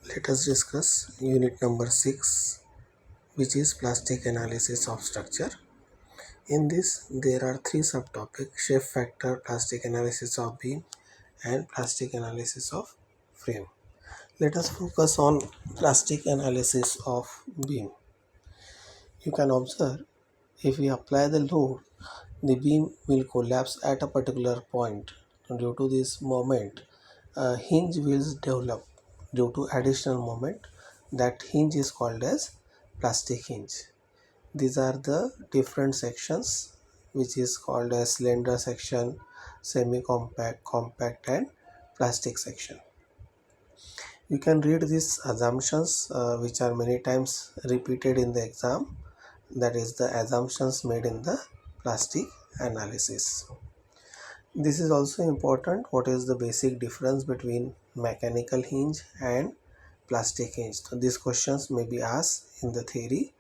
Let us discuss unit number 6, which is plastic analysis of structure. In this, there are three subtopics: shape factor, plastic analysis of beam, and plastic analysis of frame. Let us focus on plastic analysis of beam. You can observe if we apply the load, the beam will collapse at a particular point. Due to this moment, a hinge will develop due to additional moment. That hinge is called as plastic hinge. These are the different sections, which is called as cylinder section, semi-compact, compact, and plastic section. You can read these assumptions which are many times repeated in the exam, that is the assumptions made in the plastic analysis. This is also important. What is the basic difference between mechanical hinge and plastic hinge? So these questions may be asked in the theory,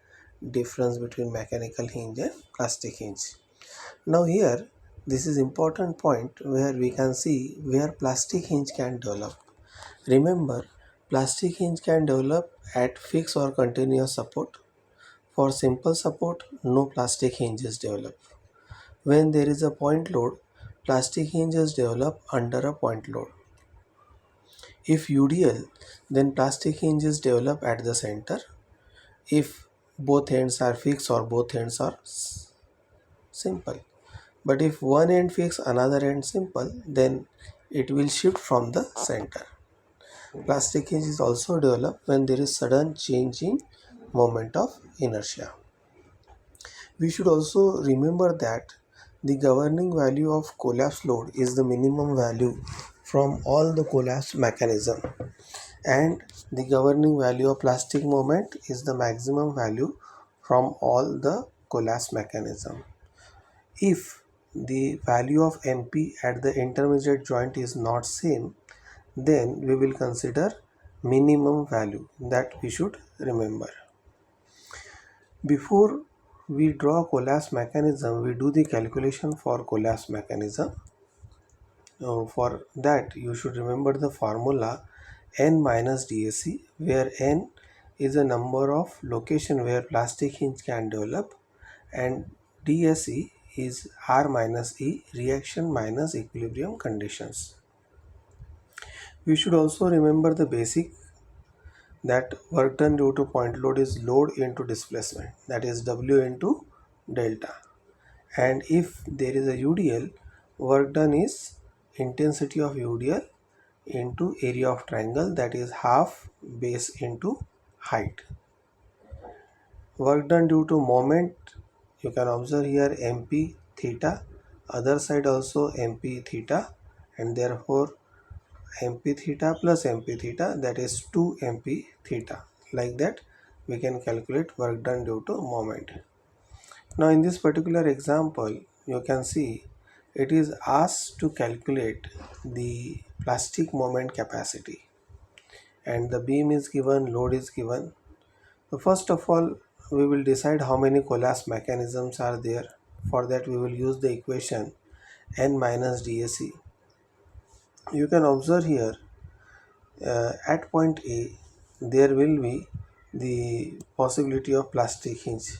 difference between mechanical hinge and plastic hinge. Now here, this is important point where we can see where plastic hinge can develop. Remember, plastic hinge can develop at fixed or continuous support. For simple support, no plastic hinges develop. When there is a point load, plastic hinges develop under a point load. If UDL, then plastic hinges develop at the center. If both ends are fixed or both ends are simple. But if one end fixed, another end simple, then it will shift from the center. Plastic hinge is also developed when there is sudden change in moment of inertia. We should also remember that the governing value of collapse load is the minimum value from all the collapse mechanism, and the governing value of plastic moment is the maximum value from all the collapse mechanism. If the value of MP at the intermediate joint is not same, then we will consider minimum value, that we should remember. Before we draw collapse mechanism, we do the calculation for collapse mechanism. For that, you should remember the formula n minus DAC, where n is a number of location where plastic hinge can develop, and DAC is R minus E, reaction minus equilibrium conditions. We should also remember the basic, that work done due to point load is load into displacement, that is W into delta. And if there is a UDL, work done is intensity of UDL into area of triangle, that is half base into height. Work done due to moment, you can observe here MP theta, other side also MP theta, and therefore MP theta plus MP theta, that is 2 MP theta. Like that we can calculate work done due to moment. Now in this particular example, you can see it is asked to calculate the plastic moment capacity, and the beam is given, load is given. So first of all, we will decide how many collapse mechanisms are there. For that we will use the equation n minus DAC. You can observe here at point A there will be the possibility of plastic hinge.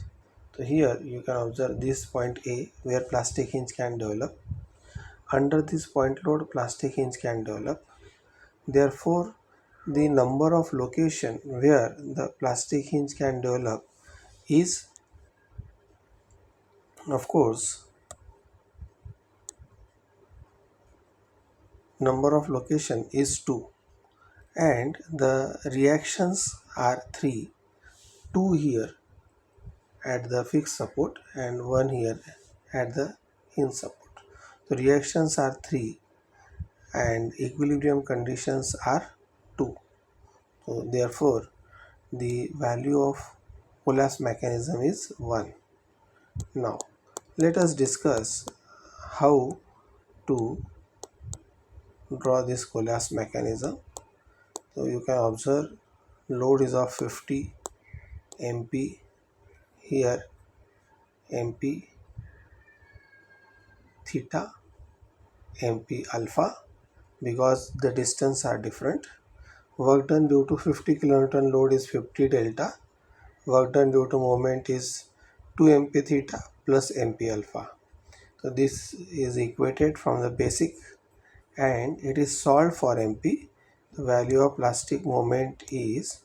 So here you can observe this point A where plastic hinge can develop. Under this point load, plastic hinge can develop. Therefore, the number of location where the plastic hinge can develop is, of course, number of location is 2, and the reactions are 3, 2 here at the fixed support and 1 here at the hinge support. The reactions are 3 and equilibrium conditions are 2. So therefore the value of collapse mechanism is 1. Now let us discuss how to draw this collapse mechanism. So you can observe load is of 50 MP, here MP theta, MP alpha, because the distance are different. Work done due to 50 kilonewton load is 50 delta. Work done due to moment is 2 mp theta plus mp alpha. So this is equated from the basic and it is solved for mp. The value of plastic moment is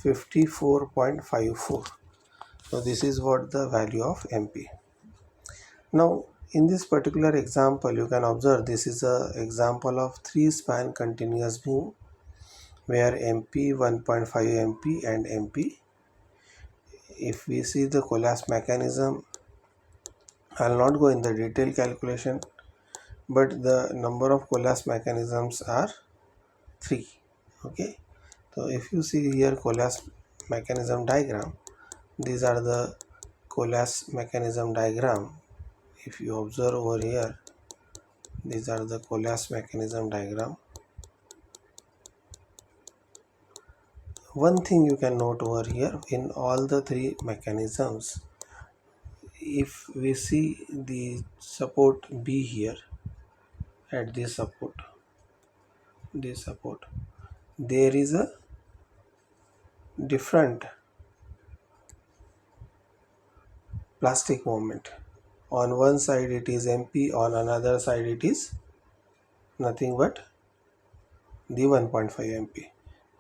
54.54. So this is what the value of mp. Now in this particular example you can observe this is a example of 3 span continuous beam where mp 1.5 mp and mp. If we see the collapse mechanism, I'll not go in the detailed calculation, but the number of collapse mechanisms are 3. Okay, so if you see here collapse mechanism diagram, these are the collapse mechanism diagram. If you observe over here, these are the collapse mechanism diagram. One thing you can note over here, in all the 3 mechanisms, if we see the support B here at this support, there is a different plastic moment. On one side it is mp, on another side it is nothing but the 1.5 mp.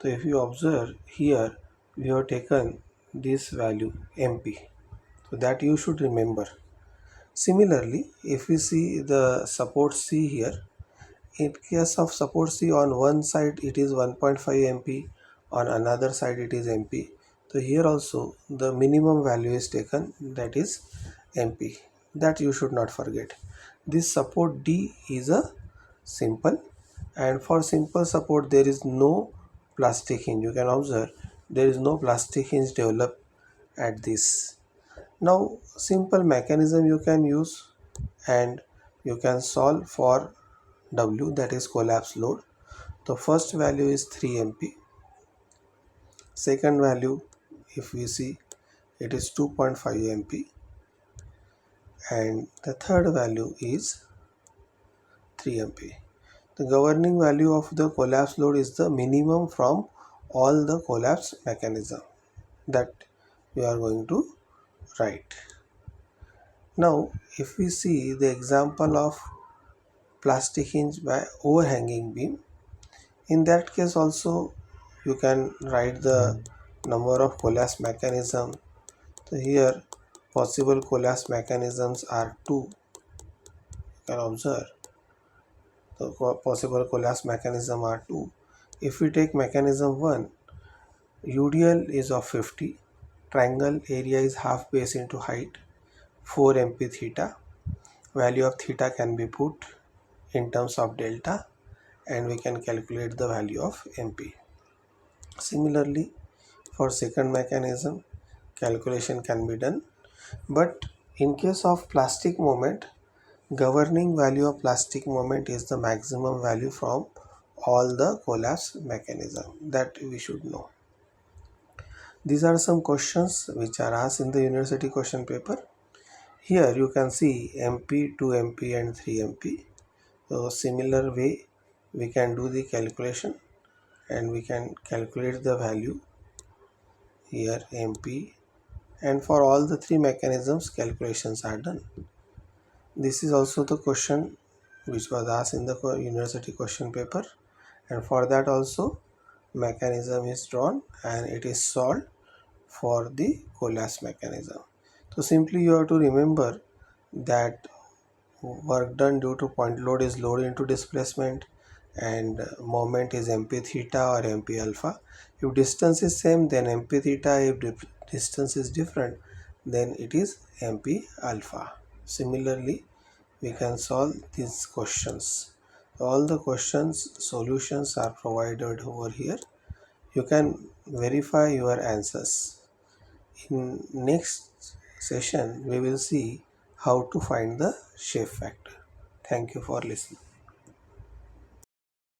So if you observe here, we have taken this value mp, so that you should remember. Similarly, if we see the support C here, in case of support C, on one side it is 1.5 mp, on another side it is mp. So here also the minimum value is taken, that is mp. That you should not forget. This support D is a simple, and for simple support there is no plastic hinge. You can observe there is no plastic hinge developed at this. Now simple mechanism you can use and you can solve for W, that is collapse load. The first value is 3 mp, second value if we see it is 2.5 mp, and the third value is 3 mp. The governing value of the collapse load is the minimum from all the collapse mechanism that we are going to write. Now if we see the example of plastic hinge by overhanging beam, in that case also you can write the number of collapse mechanism. So here possible collapse mechanisms are 2. You can observe the possible collapse mechanism are 2. If we take mechanism 1, UDL is of 50, triangle area is half base into height, 4 mp theta. Value of theta can be put in terms of delta and we can calculate the value of mp. Similarly, for second mechanism, calculation can be done, but in case of plastic moment, governing value of plastic moment is the maximum value from all the collapse mechanism, that we should know. These are some questions which are asked in the university question paper. Here you can see mp, 2 mp and 3 mp. So similar way we can do the calculation and we can calculate the value here mp, and for all the 3 mechanisms calculations are done. This is also the question which was asked in the university question paper, and for that also mechanism is drawn and it is solved for the collapse mechanism. So simply you have to remember that work done due to point load is load into displacement and moment is mp theta or mp alpha. If distance is same then mp theta, if distance is different then it is mp alpha. Similarly we can solve these questions. All the questions solutions are provided over here. You can verify your answers. In next session we will see how to find the shape factor. Thank you for listening.